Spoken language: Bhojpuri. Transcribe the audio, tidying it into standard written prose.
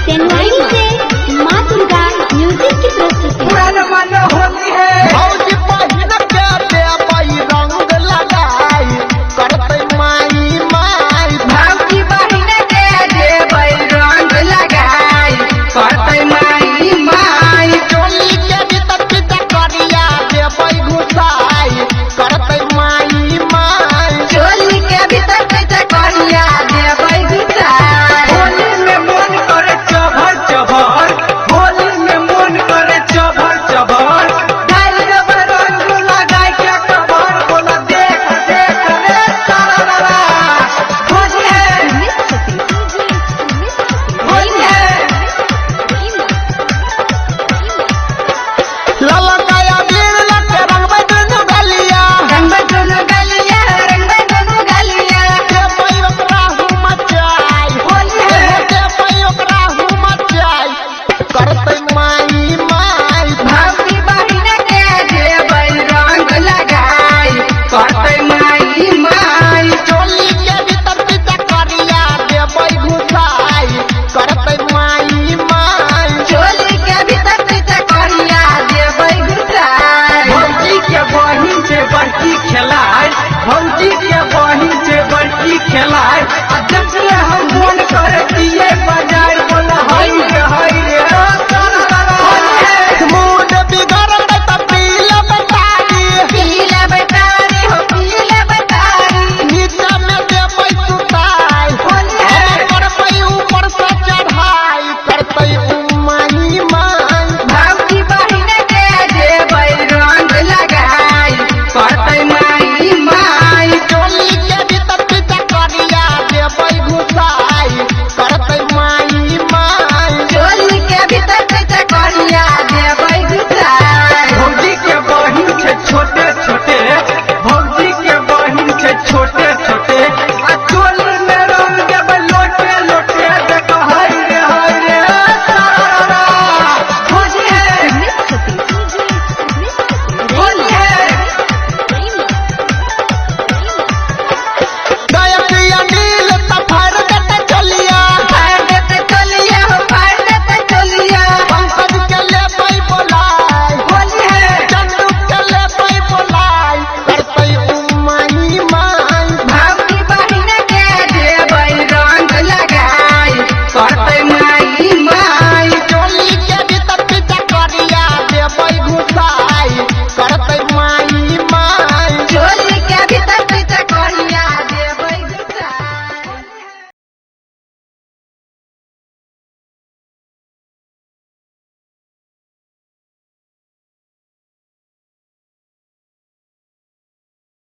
तेनवाड़ी से माँ दुर्गा म्यूजिक की प्रस्तुति। होती है भौजी पहिन के देबई रंग लगाई करतै माई माई भौजी बहिन के देबै रंग लगाई करतै माई माई चोली के भीतर भीतर करिया देबई घुसाई करतै माई माई चोली के भीतर भीतर करिया देबै घुसाई। होली में मन करे चभर चभर, होली में मन करे चभर चभर, डाल देबै रंग लगाई के कबर, बोला देख देख रे तारा होली है होली है। ललकाया बीड़ लगे रंगबै दुनु गलिया रंगबै दुनु गलिया, रंगबै दुनु गलिया, देबई ओकरा हुमचाई होली है देबई ओकरा हुमचाई करतै माई माई भौजी बहिन के देबै रंग लगाई करतै माई माई। चोली के भीतर भीतर करिया देबई घुसाई करतै माई माई चोली के भीतर भीतर करिया देबै घुसाई। भौजी के बहिन से बड़की खेलाय, भौजी के बहिन से बड़की खेलाय, आ जब हम मन करे दिए बजाय बोला हई रे